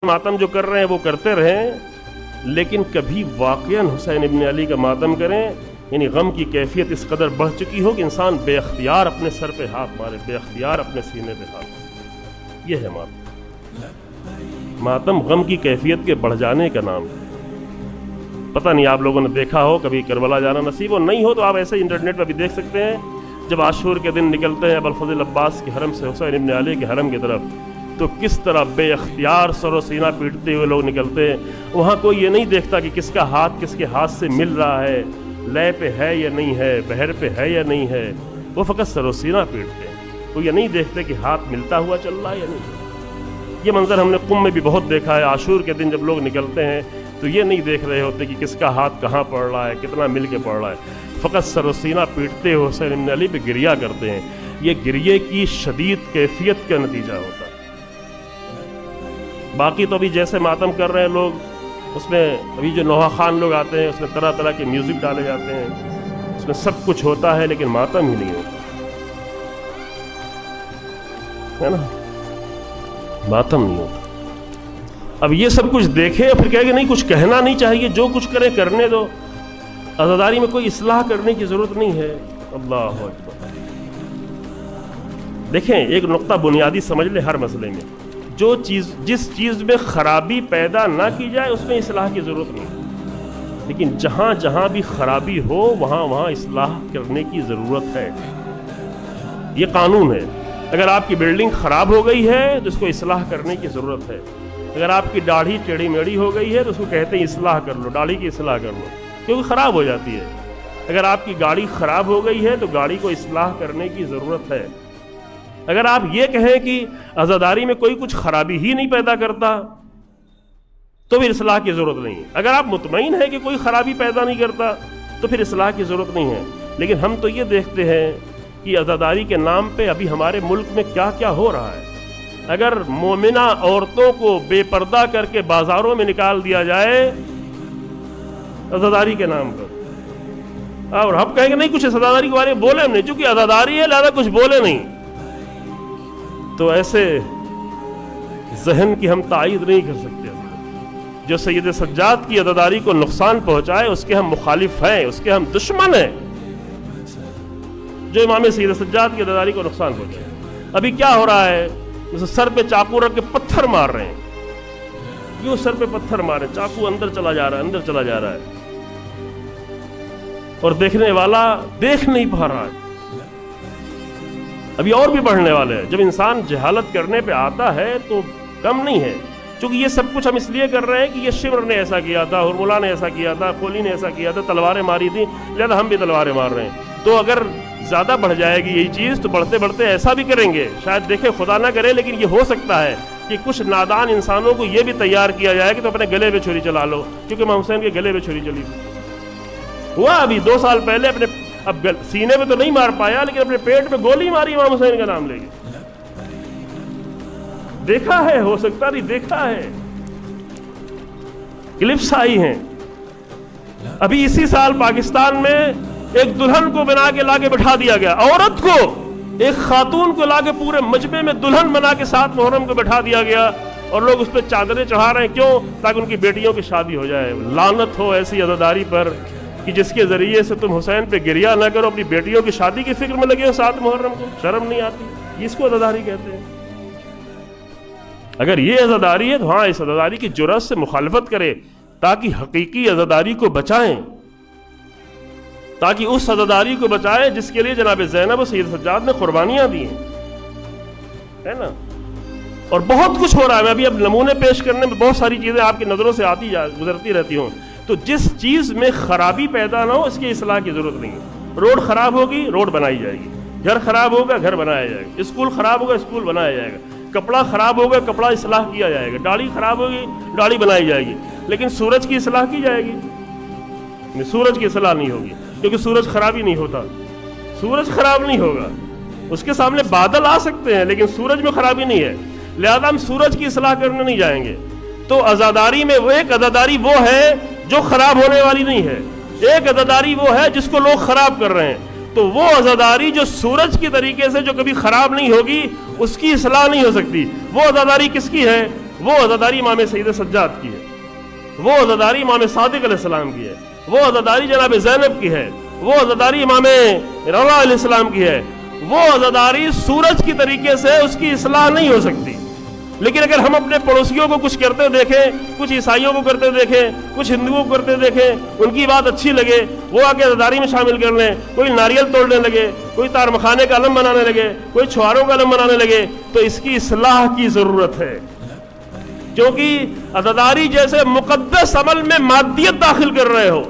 मातम जो कर रहे हैं वो करते रहें, लेकिन कभी वाक़यान हुसैन इब्न अली का मातम करें, यानी गम की कैफियत इस कदर बढ़ चुकी हो कि इंसान बेअख्तियार अपने सर पे हाथ मारे, बेअख्तियार अपने सीने पे हाथ मारे। यह है मातम। मातम गम की कैफियत के बढ़ जाने का नाम है। पता नहीं आप लोगों ने देखा हो, कभी करबला जाना नसीब हो, नहीं हो तो आप ऐसे इंटरनेट पर भी देख सकते हैं। जब आशूर के दिन निकलते हैं अबुल फज़ल अब्बास के हरम से हुसैन इब्न अली के हरम की तरफ, तो किस तरह बेअख्तियार सरो सीना पीटते हुए लोग निकलते हैं। वहाँ कोई ये नहीं देखता कि किसका हाथ किसके हाथ से मिल रहा है, लय पे है या नहीं है, बहर पे है या नहीं है। वो फ़कत सरो सीना पीटते हैं, वो ये नहीं देखते कि हाथ मिलता हुआ चल रहा है या नहीं। ये मंज़र हमने कुम में भी बहुत देखा है। आशूर के दिन जब लोग निकलते हैं तो ये नहीं देख रहे होते कि किसका हाथ कहाँ पड़ रहा है, कितना मिल के पड़ रहा है। फ़कत सरो सीना पीटते हुए हुसैन इब्न अली पे गिरिया करते हैं। ये गिरिये की शदीद कैफियत का नतीजा होता है। बाकी तो अभी जैसे मातम कर रहे हैं लोग, उसमें अभी जो नौहा खान लोग आते हैं उसमें तरह तरह के म्यूज़िक डाले जाते हैं, उसमें सब कुछ होता है लेकिन मातम ही नहीं होता है ना, मातम नहीं होता। अब ये सब कुछ देखें फिर कहेंगे नहीं कुछ कहना नहीं चाहिए, जो कुछ करें करने दो, आज़ादारी में कोई इस्लाह करने की ज़रूरत नहीं है। अल्लाह अकबर। देखें, एक नुक्ता बुनियादी समझ ले हर मसले में, जो चीज़ जिस चीज़ में ख़राबी पैदा ना की जाए उसमें इस्लाह की ज़रूरत नहीं, लेकिन जहाँ जहाँ भी ख़राबी हो वहाँ वहाँ इस्लाह करने की ज़रूरत है। ये कानून है। अगर आपकी बिल्डिंग ख़राब हो गई है तो उसको इस्लाह करने की ज़रूरत है। अगर आपकी दाढ़ी टेढ़ी मेढ़ी हो गई है तो उसको कहते हैं इस्लाह कर लो, दाढ़ी की इस्लाह कर लो, क्योंकि ख़राब हो जाती है। अगर आपकी गाड़ी ख़राब हो गई है तो गाड़ी को इस्लाह करने की ज़रूरत है। अगर आप ये कहें कि आज़ादारी में कोई कुछ खराबी ही नहीं पैदा करता तो फिर इस्लाह की ज़रूरत नहीं है। अगर आप मुतमईन हैं कि कोई खराबी पैदा नहीं करता तो फिर इस्लाह की ज़रूरत नहीं है। लेकिन हम तो ये देखते हैं कि आज़ादारी के नाम पे अभी हमारे मुल्क में क्या क्या हो रहा है। अगर मोमिना औरतों को बेपर्दा करके बाज़ारों में निकाल दिया जाए आज़ादारी के नाम पर, और हम कहेंगे नहीं कुछ आज़ादारी के बारे में बोले हम नहीं, चूँकि आज़ादारी है लिहाजा कुछ बोले नहीं, तो ऐसे जहन की हम तायीद नहीं कर सकते। जो सैयद सज्जाद की आज़ादारी को नुकसान पहुंचाए उसके हम मुखालिफ हैं, उसके हम दुश्मन हैं। जो इमाम सैयद सज्जाद की आज़ादारी को नुकसान पहुंचाए। अभी क्या हो रहा है, जैसे सर पे चाकू रख के पत्थर मार रहे हैं, क्यों सर पे पत्थर मारे, चाकू अंदर चला जा रहा है, अंदर चला जा रहा है, और देखने वाला देख नहीं पा रहा है। अभी और भी बढ़ने वाले हैं। जब इंसान जहालत करने पे आता है तो कम नहीं है, क्योंकि ये सब कुछ हम इसलिए कर रहे हैं कि ये शिमर ने ऐसा किया था, हुरमुला ने ऐसा किया था, कोली ने ऐसा किया था, तलवारें मारी थी, लिहाजा हम भी तलवारें मार रहे हैं। तो अगर ज़्यादा बढ़ जाएगी यही चीज़ तो बढ़ते बढ़ते ऐसा भी करेंगे, शायद देखे खुदा ना करे, लेकिन ये हो सकता है कि कुछ नादान इंसानों को ये भी तैयार किया जाए कि तो अपने गले पे छुरी चला लो, क्योंकि इमाम हुसैन के गले पे छुरी चली थी। हुआ अभी 2 साल पहले, अपने अब सीने पे तो नहीं मार पाया लेकिन अपने पेट पे गोली मारी इमाम हुसैन का नाम लेके। देखा है, हो सकता नहीं देखा है, क्लिप्स आई हैं। अभी इसी साल पाकिस्तान में एक दुल्हन को बना के लाके बिठा दिया गया, औरत को, एक खातून को लाके पूरे मजमे में दुल्हन बना के 7 मुहर्रम को बिठा दिया गया, और लोग उस पर चादरें चढ़ा रहे हैं। क्यों? ताकि उनकी बेटियों की शादी हो जाए। लानत हो ऐसी आज़ादारी पर कि जिसके जरिए से तुम हुसैन पे गिरिया ना करो, अपनी बेटियों की शादी की फिक्र में लगे हो 7 मुहर्रम को। शर्म नहीं आती? इसको आज़ादारी कहते हैं। अगर ये आज़ादारी है तो हाँ, इस आज़ादारी की जुर्रत से मुखालफत करे, ताकि हकीकी आज़ादारी को बचाएं, ताकि उस आज़ादारी को बचाएं जिसके लिए जनाब ज़ैनब और सैयद सज्जाद ने कुर्बानियां दी हैं, है ना। और बहुत कुछ हो रहा है। मैं अभी अब नमूने पेश करने में बहुत सारी चीज़ें आपकी नज़रों से आती गुजरती रहती हूँ। तो जिस चीज़ में खराबी पैदा ना हो इसकी इस्लाह की ज़रूरत नहीं है। रोड ख़राब होगी, रोड बनाई जाएगी। घर ख़राब होगा, घर बनाया जाएगा। स्कूल ख़राब होगा, स्कूल बनाया जाएगा। कपड़ा ख़राब होगा, कपड़ा इस्लाह किया जाएगा। दाढ़ी ख़राब होगी, दाढ़ी बनाई जाएगी। लेकिन सूरज की इस्लाह की जाएगी? सूरज की इस्लाह नहीं होगी, क्योंकि सूरज ख़राब ही नहीं होता। सूरज ख़राब नहीं होगा, उसके सामने बादल आ सकते हैं लेकिन सूरज में ख़राबी नहीं है, लिहाजा हम सूरज की इस्लाह करने नहीं जाएंगे। तो आज़ादारी में वो एक आज़ादारी वो है जो खराब होने वाली नहीं है, एक आज़ादारी वो है जिसको लोग खराब कर रहे हैं। तो वो आज़ादारी जो सूरज की तरीके से जो कभी खराब नहीं होगी उसकी इस्लाह नहीं हो सकती। वो आज़ादारी किसकी है? وہ عزاداری امام سید سجاد کی ہے، وہ عزاداری امام صادق علیہ السلام کی ہے، وہ عزاداری جناب زینب کی ہے، وہ عزاداری امام رضا علیہ السلام کی ہے۔ وہ عزاداری سورج کی طریقے سے اس کی اصلاح نہیں ہو سکتی، لیکن اگر ہم اپنے پڑوسیوں کو کچھ کرتے دیکھیں، کچھ عیسائیوں کو کرتے دیکھیں، کچھ ہندوؤں کو کرتے دیکھیں، ان کی بات اچھی لگے، وہ آ کے عزاداری میں شامل کر لیں، کوئی ناریل توڑنے لگے، کوئی تار مکھانے کا علم بنانے لگے، کوئی چھواروں کا علم بنانے لگے، تو اس کی اصلاح کی ضرورت ہے، کیونکہ عزاداری جیسے مقدس عمل میں مادیت داخل کر رہے ہو،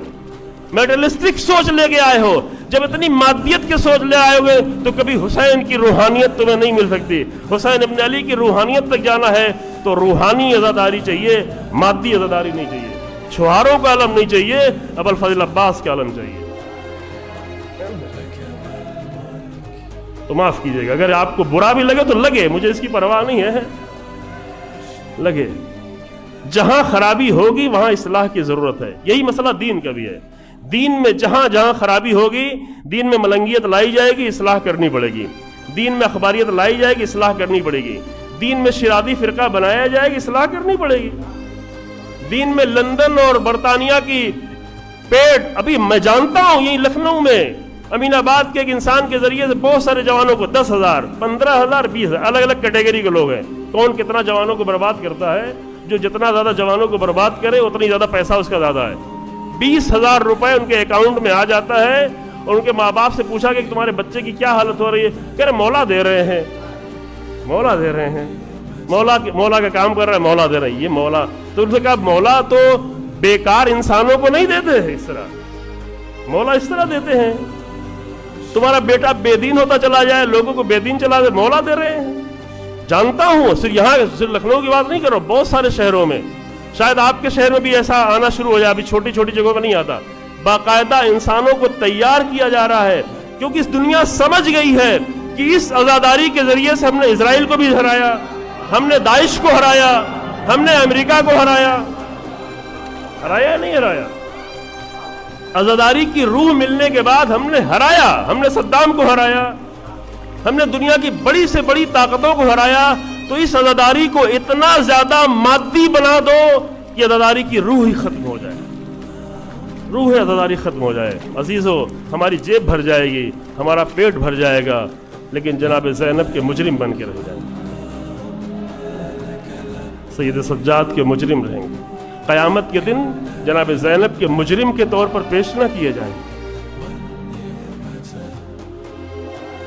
میٹرلسٹک سوچ لے کے آئے ہو۔ جب اتنی مادیت کے سوچ لے آئے ہوئے تو کبھی حسین کی روحانیت تمہیں نہیں مل سکتی۔ حسین ابن علی کی روحانیت تک جانا ہے تو روحانی عزاداری چاہیے، مادی عزاداری نہیں چاہیے، چھواروں کا علم نہیں چاہیے، ابوالفضل عباس کا علم چاہیے۔ تو معاف کیجیے گا اگر آپ کو برا بھی لگے تو لگے، مجھے اس کی پرواہ نہیں ہے، لگے۔ جہاں خرابی ہوگی وہاں اصلاح کی ضرورت ہے، یہی مسئلہ دین کا بھی ہے۔ دین میں جہاں جہاں خرابی ہوگی، دین میں ملنگیت لائی جائے گی، اصلاح کرنی پڑے گی، دین میں اخباریت لائی جائے گی، اصلاح کرنی پڑے گی، دین میں شرادی فرقہ بنایا جائے گی، اصلاح کرنی پڑے گی، دین میں لندن اور برطانیہ کی پیٹ، ابھی میں جانتا ہوں یہی لکھنؤ میں امین آباد کے ایک انسان کے ذریعے سے بہت سارے جوانوں کو 10,000 15,000 20,000 الگ الگ کیٹیگری کے لوگ ہیں، کون کتنا جوانوں کو برباد کرتا ہے، جو جتنا زیادہ جوانوں کو برباد کرے اتنی زیادہ پیسہ اس کا زیادہ ہے۔ 20,000 روپے ان کے اکاؤنٹ میں آ جاتا ہے، اور ان کے ماں باپ سے پوچھا کہ تمہارے بچے کی کیا حالت ہو رہی ہے، کہہ رہے مولا دے رہے ہیں، مولا دے رہے ہیں، مولا کا کام کر رہا ہے، مولا دے رہے ہیں، یہ مولا۔ تو ان سے کہا مولا تو بیکار انسانوں کو نہیں دیتے ہیں اس طرح، مولا اس طرح دیتے ہیں، تمہارا بیٹا بے دین ہوتا چلا جائے، لوگوں کو بے دین چلا دے، مولا دے رہے ہیں۔ جانتا ہوں، صرف یہاں صرف لکھنؤ کی بات نہیں کر رہا ہوں، بہت سارے شہروں میں، شاید آپ کے شہر میں بھی ایسا آنا شروع ہو جائے، ابھی چھوٹی چھوٹی جگہوں میں نہیں آتا، باقاعدہ انسانوں کو تیار کیا جا رہا ہے، کیونکہ اس دنیا سمجھ گئی ہے کہ اس عزاداری کے ذریعے سے ہم نے اسرائیل کو بھی ہرایا، ہم نے داعش کو ہرایا، ہم نے امریکہ کو ہرایا نہیں ہرایا؟ عزاداری کی روح ملنے کے بعد ہم نے ہرایا، ہم نے صدام کو ہرایا، ہم نے دنیا کی بڑی سے بڑی طاقتوں کو ہرایا۔ تو اس عزاداری کو اتنا زیادہ مادی بنا دو کہ عزاداری کی روح ہی ختم ہو جائے، روح عزاداری ختم ہو جائے۔ عزیزو، ہماری جیب بھر جائے گی، ہمارا پیٹ بھر جائے گا، لیکن جناب زینب کے مجرم بن کے رہ جائیں گے، سید سجاد کے مجرم رہیں گے۔ قیامت کے دن جناب زینب کے مجرم کے طور پر پیش نہ کیے جائیں گے۔